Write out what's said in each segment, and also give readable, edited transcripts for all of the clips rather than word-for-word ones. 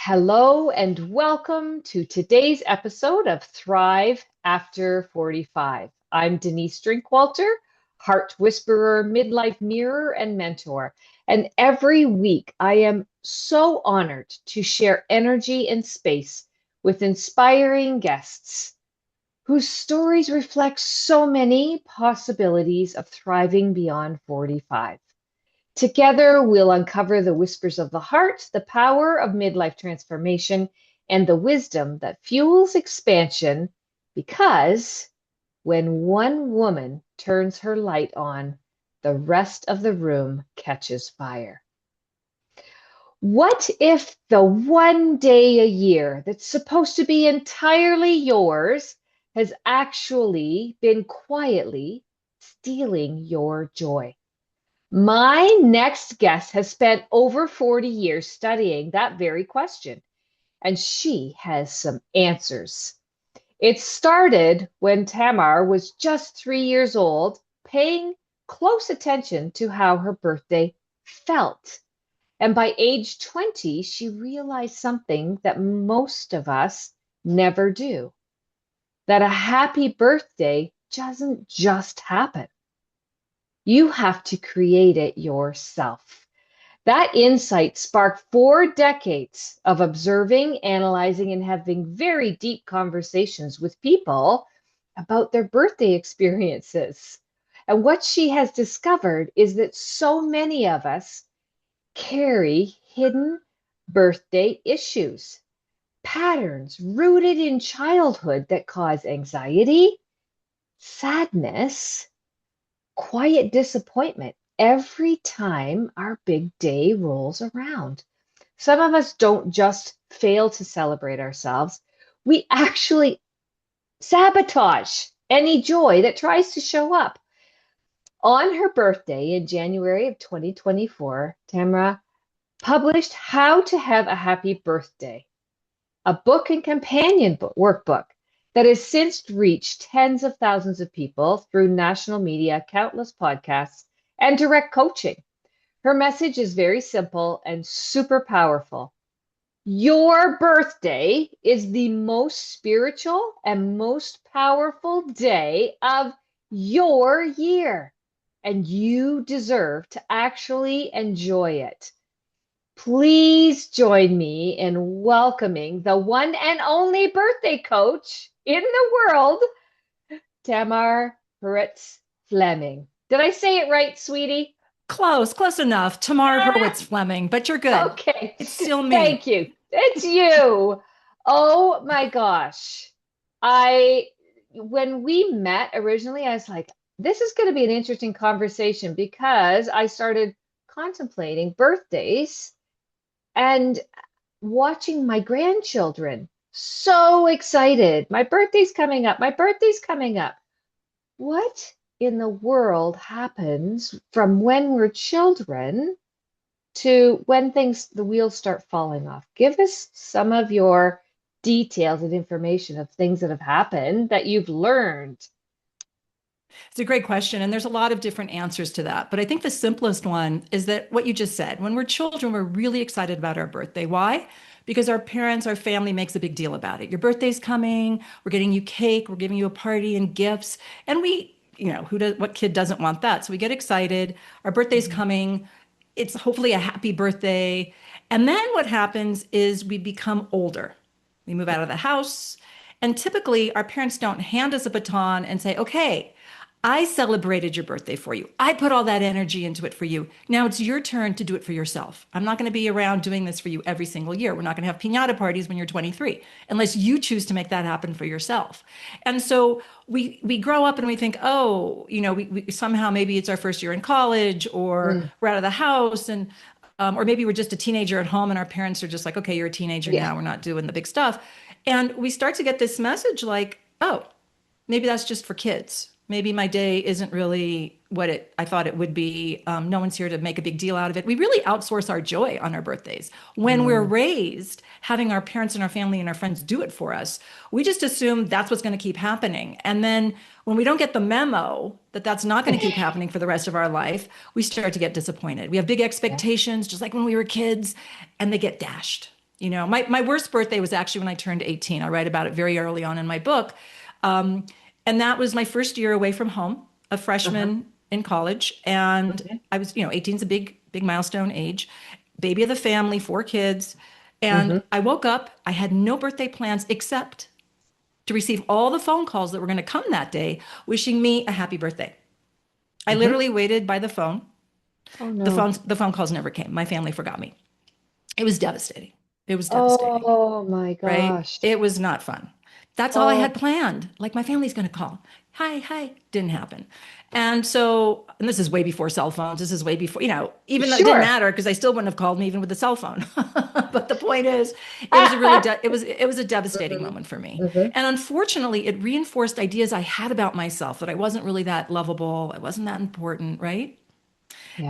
Hello and welcome to today's episode of Thrive After 45. I'm Denise Drinkwalter, heart whisperer, midlife mirror, and mentor. And every week I am so honored to share energy and space with inspiring guests whose stories reflect so many possibilities of thriving beyond 45. Together, we'll uncover the whispers of the heart, the power of midlife transformation, and the wisdom that fuels expansion because when one woman turns her light on, the rest of the room catches fire. What if the one day a year that's supposed to be entirely yours has actually been quietly stealing your joy? My next guest has spent over 40 years studying that very question, and she has some answers. It started when Tamar was just 3 years old, paying close attention to how her birthday felt. And by age 20, she realized something that most of us never do, that a happy birthday doesn't just happen. You have to create it yourself. That insight sparked 4 decades of observing, analyzing, and having very deep conversations with people about their birthday experiences. And what she has discovered is that so many of us carry hidden birthday issues, patterns rooted in childhood that cause anxiety, sadness, quiet disappointment every time our big day rolls around. Some of us don't just fail to celebrate ourselves, we actually sabotage any joy that tries to show up. On her birthday in January of 2024, Tamara published How to Have a Happy Birthday, a book and companion workbook that has since reached tens of thousands of people through national media, countless podcasts, and direct coaching. Her message is very simple and super powerful. Your birthday is the most spiritual and most powerful day of your year, and you deserve to actually enjoy it. Please join me in welcoming the one and only birthday coach in the world, Tamar Hurwitz-Fleming. Did I say it right, sweetie? Close enough. Tamar Ah, Hurwitz-Fleming, but you're good. okay. It's still me. Thank you. It's you. Oh my gosh. I, when we met originally, I was like, this is going to be an interesting conversation because I started contemplating birthdays and watching my grandchildren so excited. My birthday's coming up. My birthday's coming up. What in the world happens from when we're children to when the wheels start falling off? Give us some of your details and information of things that have happened that you've learned. It's a great question, and there's a lot of different answers to that. But I think the simplest one is that what you just said, when we're children, we're really excited about our birthday. Why? Because our parents, our family makes a big deal about it. Your birthday's coming, we're getting you cake, we're giving you a party and gifts. And what kid doesn't want that? So we get excited. Our birthday's Mhm. coming. It's hopefully a happy birthday. And then what happens is we become older. We move out of the house. And typically, our parents don't hand us a baton and say, okay, I celebrated your birthday for you. I put all that energy into it for you. Now it's your turn to do it for yourself. I'm not going to be around doing this for you every single year. We're not going to have piñata parties when you're 23, unless you choose to make that happen for yourself. And so we grow up and we think, oh, we somehow maybe it's our first year in college, or Mm, we're out of the house, and or maybe we're just a teenager at home and our parents are just like, okay, you're a teenager yeah. now. We're not doing the big stuff. And we start to get this message like, oh, maybe that's just for kids. Maybe my day isn't really what I thought it would be. No one's here to make a big deal out of it. We really outsource our joy on our birthdays. When we're Mm, raised, having our parents and our family and our friends do it for us, we just assume that's what's going to keep happening. And then when we don't get the memo that that's not going to keep happening for the rest of our life, we start to get disappointed. We have big yeah. expectations, just like when we were kids, and they get dashed. My worst birthday was actually when I turned 18. I write about it very early on in my book. Um, and that was my first year away from home, a Uh-huh. freshman in college. And Okay. I was, 18 is a big milestone age, baby of the family, four kids. And Hmm. I woke up, I had no birthday plans except to receive all the phone calls that were going to come that day wishing me a happy birthday. I Hmm. literally waited by the phone. Oh The no. phone calls never came. My family forgot me. It was devastating. It was devastating, Oh my right? gosh. It was not fun. That's all I Oh, had planned. Like my family's going to call. Hi, hi. Didn't happen. And this is way before cell phones. This is way before, even though it didn't sure. matter because they still wouldn't have called me even with the cell phone. But the point is, it was a really, it was a devastating Hmm. moment for me. Hmm. And unfortunately, it reinforced ideas I had about myself that I wasn't really that lovable. I wasn't that important, right?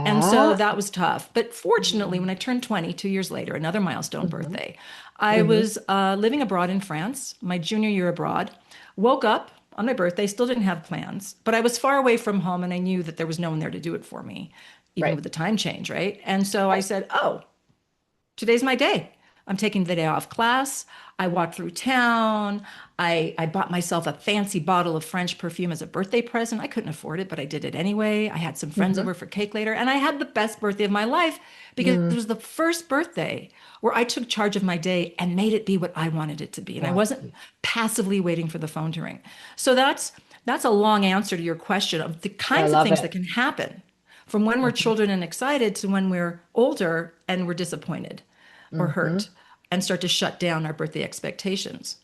And so Yeah. that was tough. But fortunately, when Hmm. I turned 20, 2 years later, another milestone Hmm. birthday, I Hmm. was living abroad in France, my junior year abroad, woke up on my birthday, still didn't have plans, but I was far away from home and I knew that there was no one there to do it for me, even Right. with the time change, right? And so I Right. said, oh, today's my day. I'm taking the day off class. I walked through town. I bought myself a fancy bottle of French perfume as a birthday present. I couldn't afford it, but I did it anyway. I had some friends Hmm. over for cake later, and I had the best birthday of my life because it Mm. was the first birthday where I took charge of my day and made it be what I wanted it to be. And I Got wasn't you. passively waiting for the phone to ring. So that's a long answer to your question of the I kinds of love things it. that can happen from when we're Hmm. children and excited to when we're older and we're disappointed or Hmm. hurt and start to shut down our birthday expectations.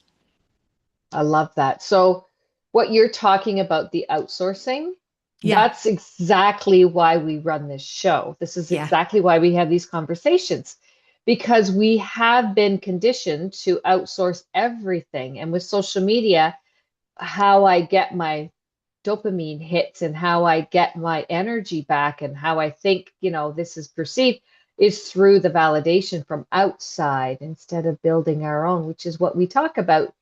I love that. So, what you're talking about, the outsourcing, Yeah. that's exactly why we run this show. This is Yeah. exactly why we have these conversations, because we have been conditioned to outsource everything. And with social media, how I get my dopamine hits and how I get my energy back and how I think, this is perceived is through the validation from outside instead of building our own, which is what we talk about.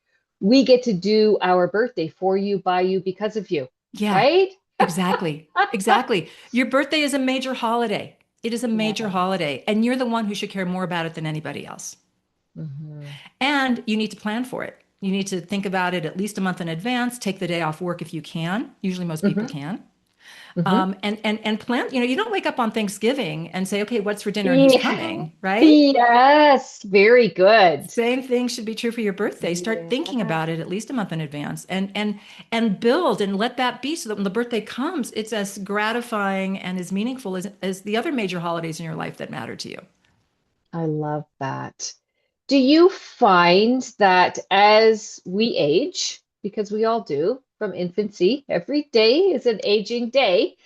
We get to do our birthday for you, by you, because of you, Yeah. right? Exactly. Exactly. Your birthday is a major holiday. It is a major Yeah. holiday, and you're the one who should care more about it than anybody else. Hmm. And you need to plan for it. You need to think about it at least a month in advance. Take the day off work if you can. Usually, most people Hmm. can. Hmm. And plan. You don't wake up on Thanksgiving and say, "Okay, what's for dinner and who's Yeah. coming?" Right? Yes. Very good. Same thing should be true for your birthday. Start thinking Yeah. about it at least a month in advance and build and let that be so that when the birthday comes, it's as gratifying and as meaningful as the other major holidays in your life that matter to you. I love that. Do you find that as we age, because we all do from infancy, every day is an aging day,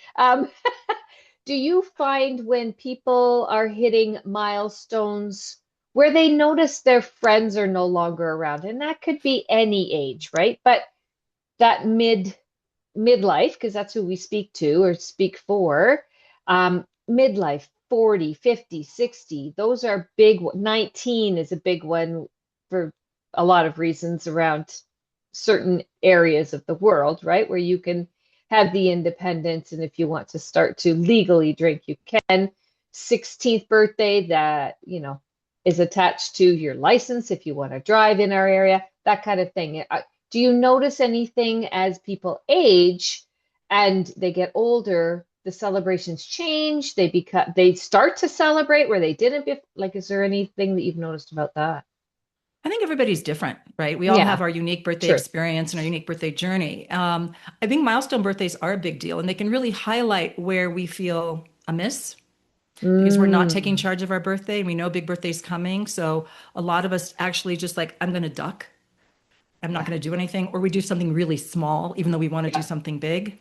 do you find when people are hitting milestones where they notice their friends are no longer around, and that could be any age, right? But that midlife, because that's who we speak to or speak for, midlife, 40, 50, 60, those are big. 19 is a big one for a lot of reasons around certain areas of the world, right? Where you can have the independence, and if you want to start to legally drink, you can. 16th birthday, that, is attached to your license if you want to drive in our area, that kind of thing. Do you notice anything as people age and they get older, the celebrations change, they start to celebrate where they didn't be, like, is there anything that you've noticed about that? I think everybody's different, right? We all have Yeah, our unique birthday true. experience and our unique birthday journey. I think milestone birthdays are a big deal, and they can really highlight where we feel amiss because we're not taking Mm, charge of our birthday. We know big birthday's coming, so a lot of us actually just like, I'm going to duck. I'm not yeah, going to do anything, or we do something really small, even though we want to do yeah. something big.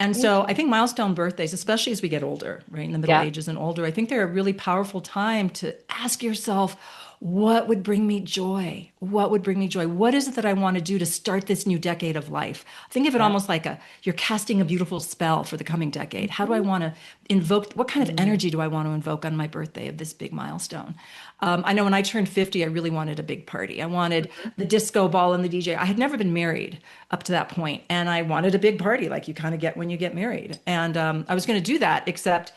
And so I Interesting. think milestone birthdays, especially as we get older, right, in the middle Yeah. ages and older, I think they're a really powerful time to ask yourself, what would bring me joy? What would bring me joy? What is it that I want to do to start this new decade of life? Think of it Yeah. almost like you're casting a beautiful spell for the coming decade. How do I Mhm. want to invoke, what kind of Mm, energy do I want to invoke on my birthday of this big milestone? I know when I turned 50, I really wanted a big party. I wanted the disco ball and the DJ. I had never been married up to that point, and I wanted a big party like you kind of get when you get married. And I was going to do that, except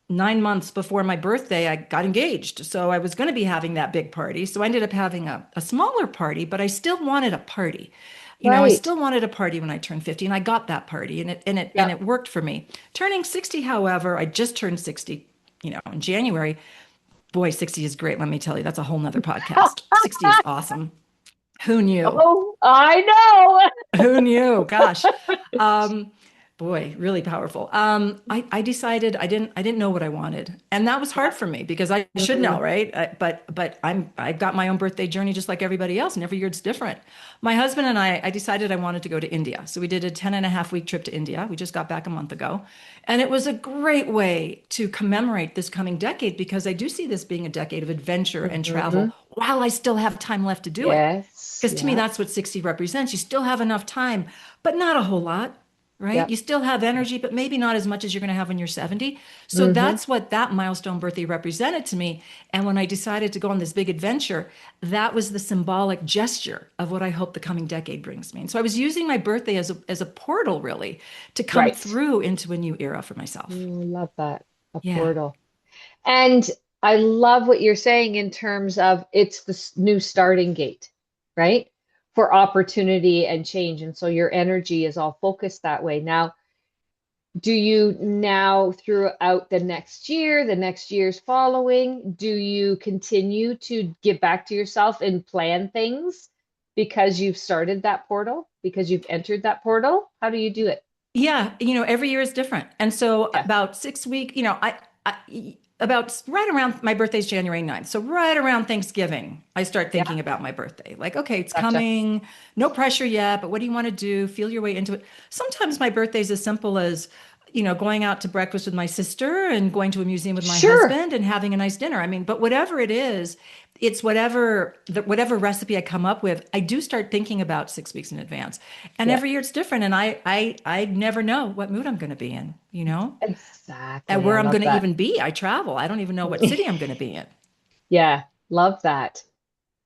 9 months before my birthday, I got engaged. So I was going to be having that big party. So I ended up having a smaller party, but I still wanted a party. I Right. still wanted a party when I turned 50, and I got that party, and Yeah. it worked for me. Turning 60, however, I just turned 60, in January. Boy, 60 is great. Let me tell you, that's a whole nother podcast. 60 is awesome. Who knew? Oh, I know. Who knew? Gosh. Um, Boy, really powerful. I decided I didn't know what I wanted. And that was hard Yeah. for me because I should know, Mhm. right? But I've got my own birthday journey just like everybody else, and every year it's different. My husband and I decided I wanted to go to India. So we did a 10 and a half week trip to India. We just got back a month ago. And it was a great way to commemorate this coming decade because I do see this being a decade of adventure and Mhm. travel while I still have time left to do it. Yes. Because to me, Yeah. that's what 60 represents. You still have enough time, but not a whole lot, right? Yeah. You still have energy, but maybe not as much as you're going to have when you're 70. So Hmm. that's what that milestone birthday represented to me. And when I decided to go on this big adventure, that was the symbolic gesture of what I hope the coming decade brings me. And so I was using my birthday as a portal, really, to come Right. through into a new era for myself. Oh, I love that. A Yeah. portal. And I love what you're saying in terms of it's the new starting gate, right? For opportunity and change. And so your energy is all focused that way. Now, do you now throughout the next years following, do you continue to give back to yourself and plan things because you've started that portal, because you've entered that portal? How do you do it? Yeah, every year is different. And so Yeah. about 6 week, about right around my birthday's January 9th. So right around Thanksgiving, I start Yeah. thinking about my birthday. Like, okay, it's Gotcha. coming, no pressure yet, but what do you want to do? Feel your way into it. Sometimes my birthday's as simple as, going out to breakfast with my sister and going to a museum with my Sure. husband and having a nice dinner. I mean, but whatever it is, it's whatever recipe I come up with, I do start thinking about 6 weeks in advance. And Yeah. every year it's different. And I never know what mood I'm going to be in, and Exactly. I where I'm love going to that. even be. I travel. I don't even know what city I'm going to be in. Yeah, love that.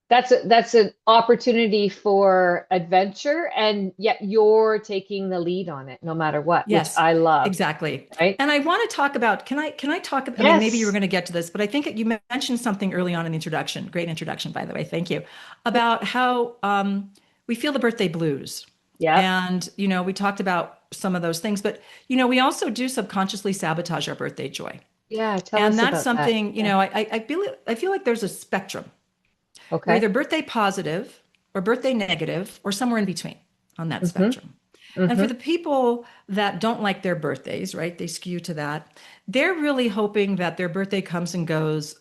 That's an opportunity for adventure, and yet you're taking the lead on it no matter what, which Yes, I love, exactly. right? And I want to talk about, can I talk, I mean, maybe you were Yes. going to get to this, but I think you mentioned something early on in the introduction. Great introduction, by the way. Thank you. About how we feel the birthday blues. Yep. And, we talked about some of those things, but, we also do subconsciously sabotage our birthday joy. Yeah, tell And us that's about that. something, Yeah. I feel like there's a spectrum. We're Okay. either birthday positive or birthday negative or somewhere in between on that Mm-hmm. spectrum. And for Mm-hmm. the people that don't like their birthdays, right, they skew to that, they're really hoping that their birthday comes and goes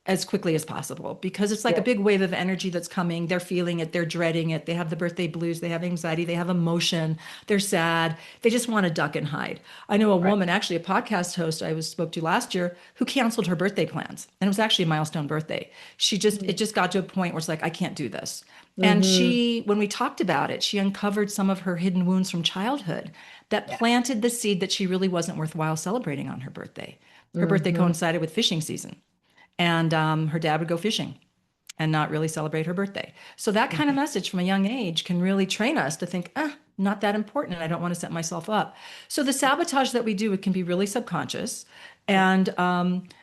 as quickly as possible because it's like a Yeah. big wave of energy that's coming. They're feeling it, they're dreading it. They have the birthday blues, they have anxiety, they have emotion, they're sad. They just want to duck and hide. I know a Right. woman, actually a podcast host spoke to last year, who canceled her birthday plans. And it was actually a milestone birthday. It just got to a point where it's like, I can't do this. And Mm-hmm. when we talked about it, she uncovered some of her hidden wounds from childhood that Yeah. planted the seed that she really wasn't worthwhile celebrating on her birthday. Her birthday Mm-hmm. coincided with fishing season, and her dad would go fishing and not really celebrate her birthday. So that kind of Mm-hmm. message from a young age can really train us to think, not that important, and I don't want to set myself up. So the sabotage that we do, it can be really subconscious. Yeah. And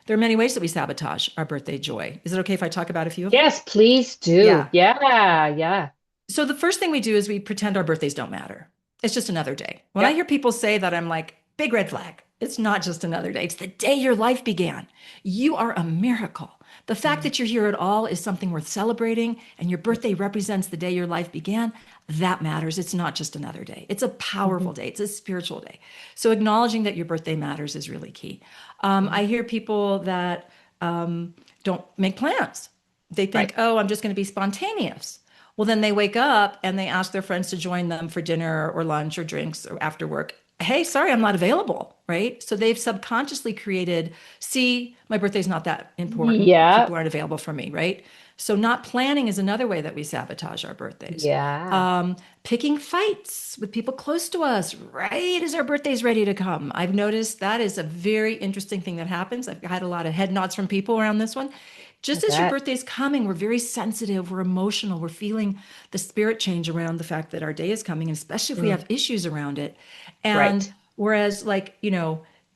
there are many ways that we sabotage our birthday joy. Is it okay if I talk about a few of them? Yes, please do. Yeah. Yeah. Yeah. So the first thing we do is we pretend our birthdays don't matter. It's just another day. When I Yep. hear people say that, I'm like, big red flag. It's not just another day. It's the day your life began. You are a miracle. The fact Mm. that you're here at all is something worth celebrating, and your birthday represents the day your life began. That matters. It's not just another day. It's a Mm-hmm. powerful day. It's a spiritual day. So acknowledging that your birthday matters is really key. Mm-hmm. I hear people that don't make plans. They Right. think, oh, I'm just going to be spontaneous. Well, then they wake up and they ask their friends to join them for dinner or lunch or drinks or after work. Hey, sorry, I'm not available, right? So they've subconsciously created, see, my birthday's not that important. Yeah. People aren't available for me, right? So not planning is another way that we sabotage our birthdays. Yeah. Picking fights with people close to us right as our birthday's ready to come. I've noticed that is a very interesting thing that happens. I've had a lot of head nods from people around this one. I Just as your bet. birthday's coming, we're very sensitive, we're emotional, we're feeling the spirit change around the fact that our day is coming, and especially if we Mm. have issues around it. Right. And whereas, like,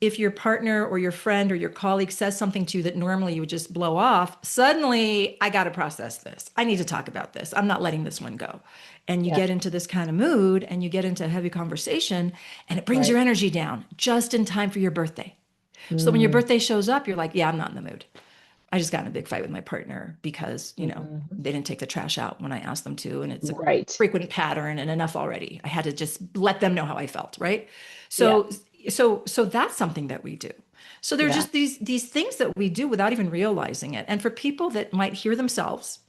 if your partner or your friend or your colleague says something to you that normally you would just blow off, suddenly I got to process this. I need to talk about this. I'm not letting this one go. And you Yeah. get into this kind of mood and you get into a heavy conversation and it brings your Right. energy down just in time for your birthday. So when your Mm, birthday shows up, you're like, yeah, I'm not in the mood. I just got in a big fight with my partner because, mhm. they didn't take the trash out when I asked them to. And it's a Right. frequent pattern and enough already. I had to just let them know how I felt, right? Yeah. So, so that's something that we do. So there are Yeah. just these things that we do without even realizing it. And for people that might hear themselves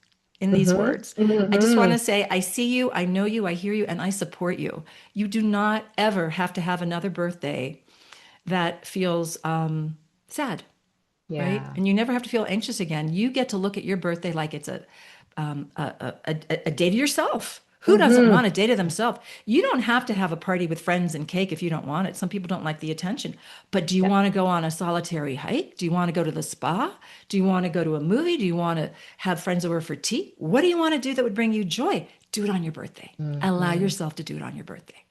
in these Hmm. words, I just want Hmm. to say, I see you, I know you, I hear you, and I support you. You do not ever have to have another birthday that feels sad, right? Yeah. And you never have to feel anxious again. You get to look at your birthday like it's a day to yourself. Who doesn't Hmm. want a day to themselves? You don't have to have a party with friends and cake if you don't want it. Some people don't like the attention. But do you Yeah. want to go on a solitary hike? Do you want to go to the spa? Do you want to go to a movie? Do you want to have friends over for tea? What do you want to do that would bring you joy? Do it on your birthday. Allow Hmm. yourself to do it on your birthday.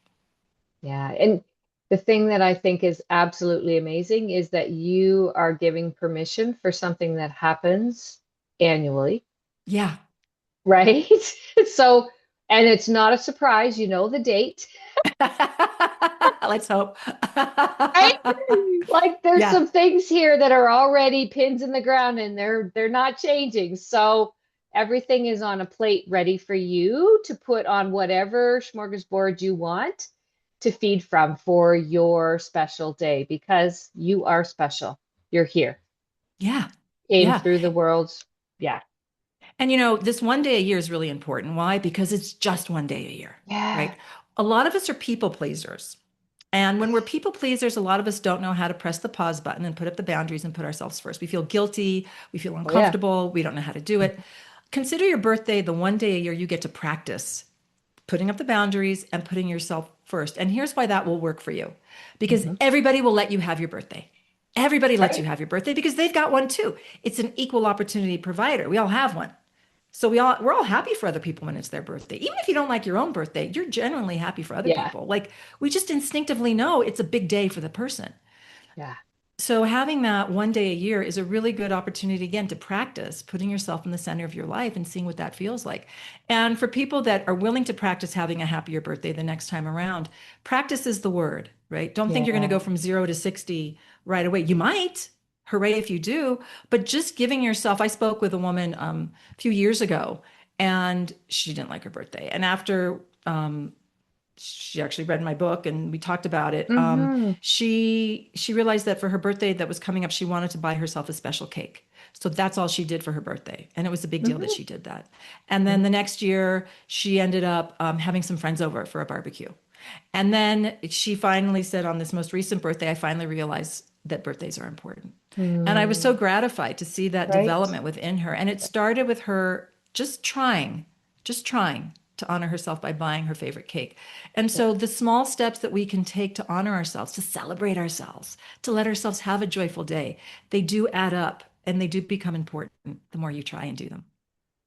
Yeah. And the thing that I think is absolutely amazing is that you are giving permission for something that happens annually, Yeah. right? So, and it's not a surprise, you know the date, Let's hope. right? Like there's Yeah. some things here that are already pins in the ground and they're not changing. So everything is on a plate ready for you to put on whatever smorgasbord you want to feed from for your special day because you are special. You're here. Yeah. Came Yeah. through the world's, yeah. And this one day a year is really important. Why? Because it's just one day a year, Yeah. right? A lot of us are people pleasers. And when we're people pleasers, a lot of us don't know how to press the pause button and put up the boundaries and put ourselves first. We feel guilty, we feel Oh yeah. uncomfortable, we don't know how to do it. Consider your birthday the one day a year you get to practice putting up the boundaries and putting yourself first. And here's why that will work for you because Hmm. everybody will let you have your birthday. Everybody lets you Right. have your birthday because they've got one too. It's an equal opportunity provider. We all have one. So we're all happy for other people when it's their birthday. Even if you don't like your own birthday, you're genuinely happy for other Yeah. people. Like we just instinctively know it's a big day for the person. Yeah. So having that one day a year is a really good opportunity again to practice putting yourself in the center of your life and seeing what that feels like. And for people that are willing to practice having a happier birthday the next time around, practice is the word, right? Don't think you're going to go Yeah. from 0 to 60 right away. You might, hooray if you do, but just giving yourself, I spoke with a woman a few years ago and she didn't like her birthday. And after she actually read my book and we talked about it. Hmm. She realized that for her birthday that was coming up, she wanted to buy herself a special cake. So that's all she did for her birthday, and it was a big deal that Hmm. she did that. And then the next year, she ended up having some friends over for a barbecue. And then she finally said, on this most recent birthday, I finally realized that birthdays are important. And I was so Hmm. gratified to see that Right. development within her. And it started with her just trying to honor herself by buying her favorite cake. And Yeah. so the small steps that we can take to honor ourselves, to celebrate ourselves, to let ourselves have a joyful day, they do add up and they do become important the more you try and do them.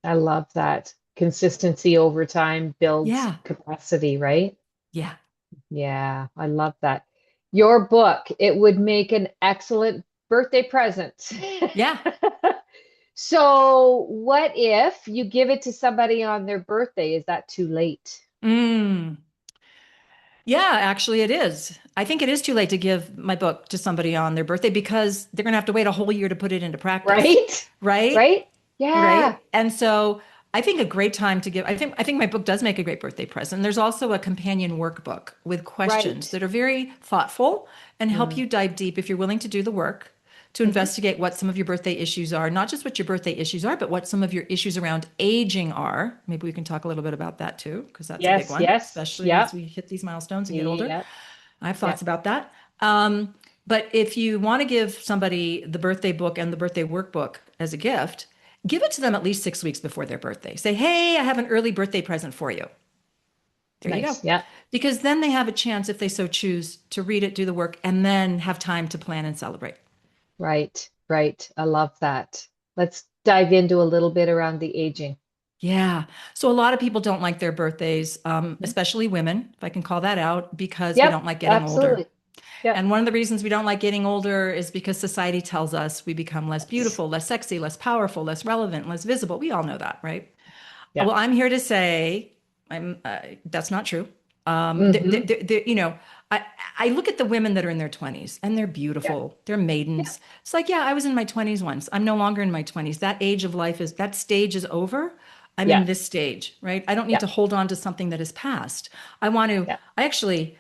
I love that. Consistency over time builds Yeah. capacity, right? Yeah. Yeah, I love that. Your book, it would make an excellent birthday present. Yeah. So, what if you give it to somebody on their birthday? Is that too late? Mm. Yeah, actually, it is. I think it is too late to give my book to somebody on their birthday because they're going to have to wait a whole year to put it into practice, Right? right? Right? Yeah. Right. And so I think a great time to give, I think my book does make a great birthday present. There's also a companion workbook with questions Right. that are very thoughtful and help Mm. you dive deep if you're willing to do the work to Hmm. investigate what some of your birthday issues are, not just what your birthday issues are, but what some of your issues around aging are. Maybe we can talk a little bit about that too, because that's a big Yes, one, yes. especially as Yep. we hit these milestones and get older. Yep. I have thoughts Yep. about that. But if you want to give somebody the birthday book and the birthday workbook as a gift, give it to them at least 6 weeks before their birthday. Say, hey, I have an early birthday present for you. There you go. Nice. Yep. Because then they have a chance, if they so choose, to read it, do the work, and then have time to plan and celebrate. Right. Right. I love that. Let's dive into a little bit around the aging. Yeah. So a lot of people don't like their birthdays, Mhm. especially women, if I can call that out, because we Yep. don't like getting older. Absolutely. Yeah. And one of the reasons we don't like getting older is because society tells us we become less Yes. beautiful, less sexy, less powerful, less relevant, less visible. We all know that, right? Yeah. Well, I'm here to say that's not true. Mm-hmm. You know, I, I look at the women that are in their 20s and they're Yeah. beautiful. They're Yeah. maidens. It's like, yeah, I was in my 20s once. I'm no longer in my 20s. That age of life is, that stage is over. I'm Yeah. in this stage, right? I don't need Yeah. to hold on to something that is past. I want to, Yeah. I actually,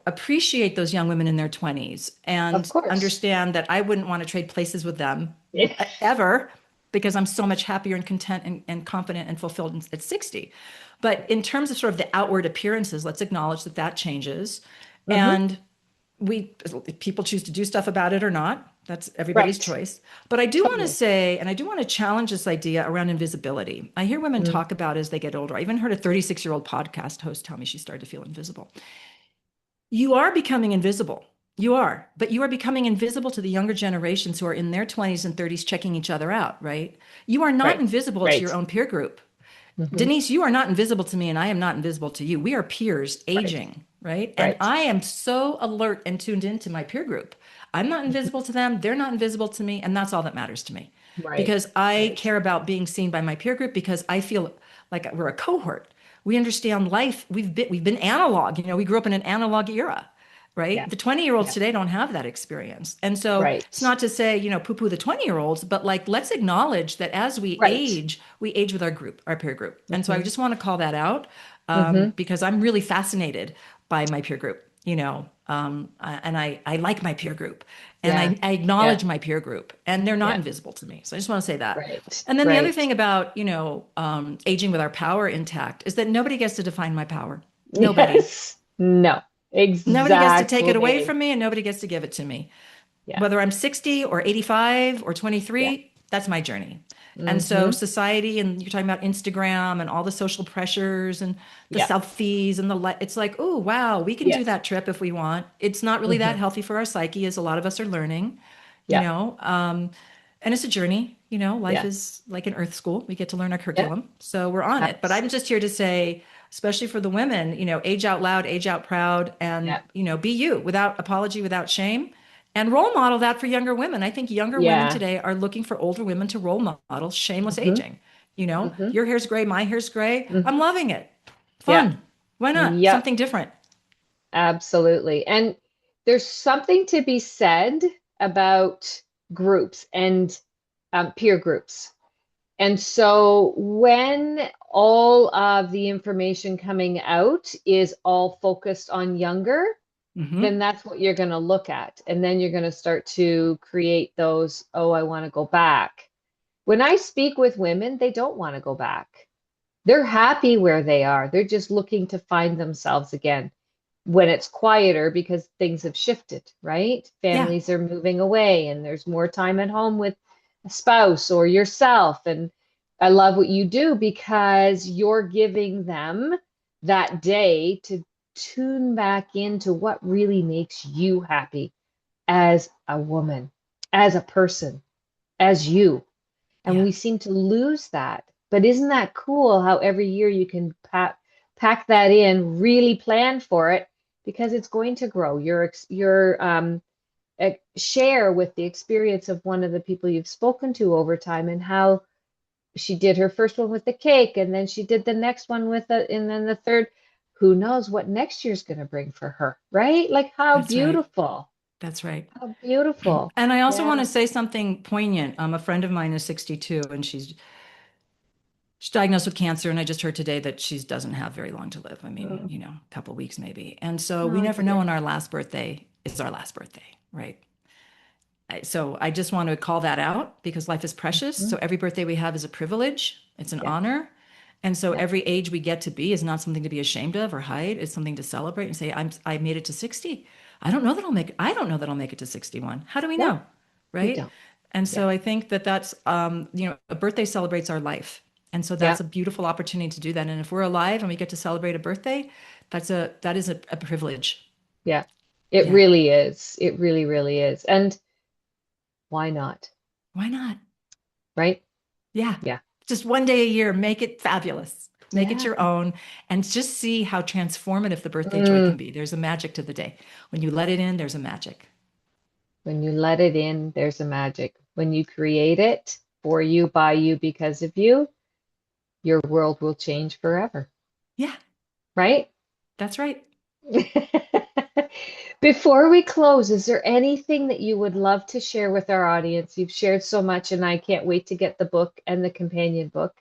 appreciate those young women in their 20s Of and course. understand that I wouldn't want to trade places with them Yeah. ever because I'm so much happier and content and confident and fulfilled at 60. But in terms of sort of the outward appearances, let's acknowledge that that changes. Mm-hmm. And we people choose to do stuff about it or not. That's everybody's Right. choice. But I do want to Totally. say, and I do want to challenge this idea around invisibility. I hear women Mm. talk about as they get older. I even heard a 36-year-old podcast host tell me she started to feel invisible. You are becoming invisible. You are, but you are becoming invisible to the younger generations who are in their 20s and 30s checking each other out, right? You are not Right. invisible to your Right. own peer group. Mm-hmm. Denise, you are not invisible to me, and I am not invisible to you. We are peers Right. aging, right? And Right. I am so alert and tuned into my peer group. I'm not Mm-hmm. invisible to them. They're not invisible to me. And that's all that matters to me Right. because I Right. care about being seen by my peer group because I feel like we're a cohort. We understand life. We've been analog. We grew up in an analog era, Yeah. right? The 20-year-olds Yeah. today don't have that experience. And so it's Right. not to say, poo-poo the 20-year-olds, but like let's acknowledge that as Right. we age with our group, our peer group. And so I Mm-hmm. just want to call that out Mm-hmm. because I'm really fascinated by my peer group, and I like my peer group and Yeah. I Yeah. acknowledge my peer group and they're not Yeah. invisible to me. So I just want to say that. Right. And then the other Right. thing about, aging with our power intact is that nobody gets to define my power. Nobody. Yes. No. Nobody gets to take it away Exactly. from me and nobody gets to give it to me. Yeah. Whether I'm 60 or 85 or Yeah. 23, that's my journey. And so Mm-hmm. society, and you're talking about Instagram and all the social pressures and the Yeah. selfies and it's like, oh, wow, we can do Yes. that trip if we want. It's not really that Mm-hmm. healthy for our psyche, as a lot of us are learning, you Yeah. know. And it's a journey, life Yeah. is like an earth school. We get to learn our Yeah. curriculum. So we're on it. But I'm just here to say, especially for the women, age out loud, age out proud, and, Yeah. be you without apology, without shame, and role model that for younger women. I think younger women Yeah. today are looking for older women to role model shameless Mm-hmm. aging. Mm-hmm. Your hair's gray, my hair's gray. Mm-hmm. I'm loving it. Yeah. Fun. Why not? Yep. Something different. Absolutely. And there's something to be said about groups and peer groups. And so when all of the information coming out is all focused on younger, then Hmm. that's what you're going to look at. And then you're going to start to create those, oh, I want to go back. When I speak with women, they don't want to go back. They're happy where they are. They're just looking to find themselves again when it's quieter because things have shifted, right? Yeah. Families are moving away and there's more time at home with a spouse or yourself. And I love what you do because you're giving them that day to tune back into what really makes you happy as a woman, as a person, as you. And Yeah. we seem to lose that. But isn't that cool how every year you can pack that in, really plan for it because it's going to grow. Your share with the experience of one of the people you've spoken to over time and how she did her first one with the cake and then she did the next one with it and then the third. Who knows what next year's going to bring for her, right? Like how That's right. beautiful. That's right. How beautiful. And I also want Yeah. to say something poignant. A friend of mine is 62 and she's diagnosed with cancer, and I just heard today that she doesn't have very long to live. I mean, Oh, a couple of weeks maybe. And so we oh never know dear. when our last birthday is our last birthday, right? So I just want to call that out because life is precious. Mhm. So every birthday we have is a privilege. It's an Yeah. honor. And so Yeah. every age we get to be is not something to be ashamed of or hide. It's something to celebrate and say, I made it to 60. I don't know that I'll make it to 61. How do we Yeah. know? We Right? don't. And Yeah. so I think that that's, a birthday celebrates our life. And so Yeah. that's a beautiful opportunity to do that. And if we're alive and we get to celebrate a birthday, that is a privilege. Yeah. It Yeah. really is. It really, really is. And why not? Why not? Right? Yeah. Yeah. Just one day a year, make it fabulous. make it Yeah. your own, and just see how transformative the birthday joy can Mm. be. There's a magic to the day. When you let it in, there's a magic. When you let it in, there's a magic. When you create it for you, by you, because of you, your world will change forever, Yeah, right? that's right. Before we close, is there anything that you would love to share with our audience? You've shared so much, and I can't wait to get the book and the companion book.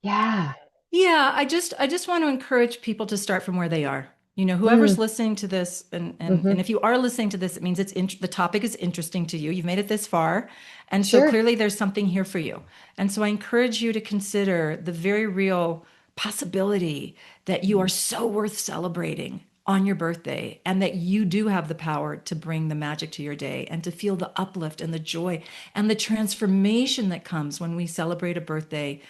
Yeah. Yeah, I just want to encourage people to start from where they are. Whoever's Mm, listening to this, and hmm. if you are listening to this, it means the topic is interesting to you. You've made it this far, and so Sure. clearly there's something here for you. And so I encourage you to consider the very real possibility that you are so worth celebrating on your birthday, and that you do have the power to bring the magic to your day and to feel the uplift and the joy and the transformation that comes when we celebrate a birthday,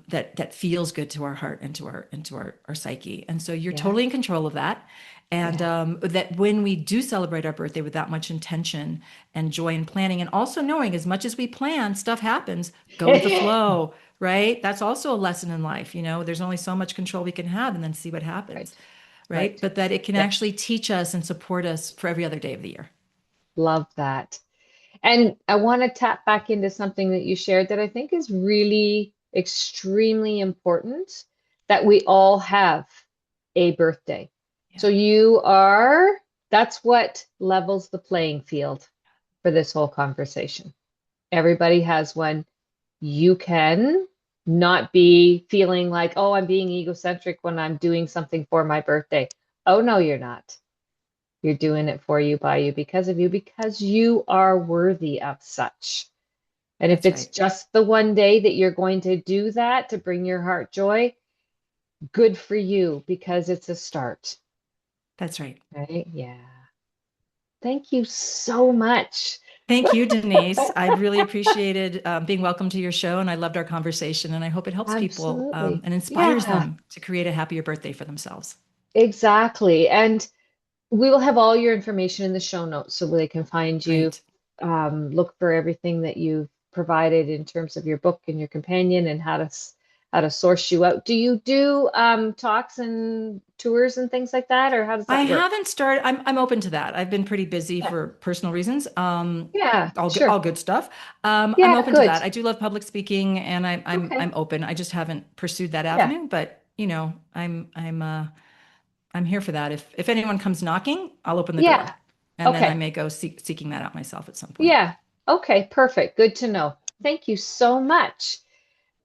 that feels good to our heart and to our psyche. And so you're Yeah. totally in control of that. And Yeah. that when we do celebrate our birthday with that much intention and joy and planning, and also knowing as much as we plan, stuff happens, go with the flow, right? That's also a lesson in life. There's only so much control we can have, and then see what happens, Right. right? Right. But that it can Yeah. actually teach us and support us for every other day of the year. Love that. And I want to tap back into something that you shared that I think is really extremely important, that we all have a birthday. Yeah, So that's what levels the playing field for this whole conversation. Everybody has one. You can not be feeling like, oh, I'm being egocentric when I'm doing something for my birthday. Oh, no, you're not. You're doing it for you, by you, because of you, because you are worthy of such. And if that's it's right. just the one day that you're going to do that to bring your heart joy, good for you, because it's a start, That's right. right? Yeah. Thank you so much. Thank you, Denise. I've really appreciated being welcome to your show, and I loved our conversation. And I hope it helps people, Absolutely. and inspires Yeah, them to create a happier birthday for themselves. exactly. And we will have all your information in the show notes so they can find you. Great. Look for everything that you've provided in terms of your book and your companion, and how to source you out. Do you do talks and tours and things like that, or how does I that work? haven't started. I'm open to that. I've been pretty busy Yeah, for personal reasons. yeah, All sure. good stuff. I'm Yeah, open to good. that. I do love public speaking, and I'm Okay. open. I just haven't pursued that Yeah, avenue, but I'm here for that. If anyone comes knocking, I'll open the door, yeah. and then I Okay. may go seeking that out myself at some point. Yeah. Okay, perfect. Good to know. Thank you so much.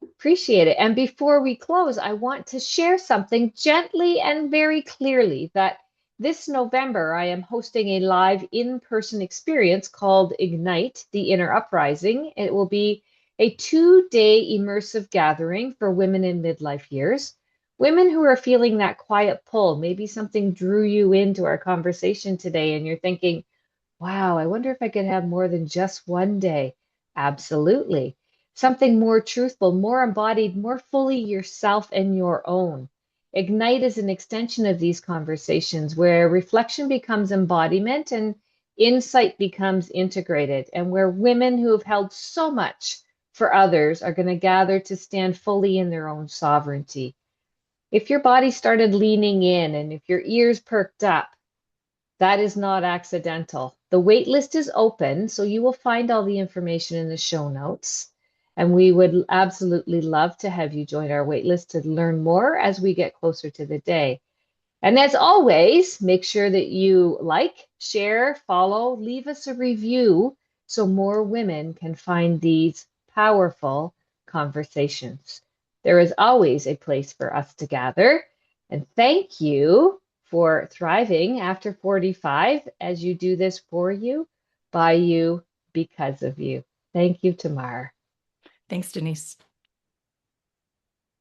Appreciate it. And before we close, I want to share something gently and very clearly, that this November I am hosting a live in-person experience called Ignite, the Inner Uprising. It will be a 2-day immersive gathering for women in midlife years. Women who are feeling that quiet pull. Maybe something drew you into our conversation today and you're thinking, wow, I wonder if I could have more than just one day. Absolutely. Something more truthful, more embodied, more fully yourself and your own. Ignite is an extension of these conversations where reflection becomes embodiment and insight becomes integrated, and where women who have held so much for others are going to gather to stand fully in their own sovereignty. If your body started leaning in and if your ears perked up, that is not accidental. The wait list is open, so you will find all the information in the show notes. And we would absolutely love to have you join our wait list to learn more as we get closer to the day. And as always, make sure that you like, share, follow, leave us a review so more women can find these powerful conversations. There is always a place for us to gather. And thank you for thriving after 45 as you do this for you, by you, because of you. Thank you, Tamar. Thanks, Denise.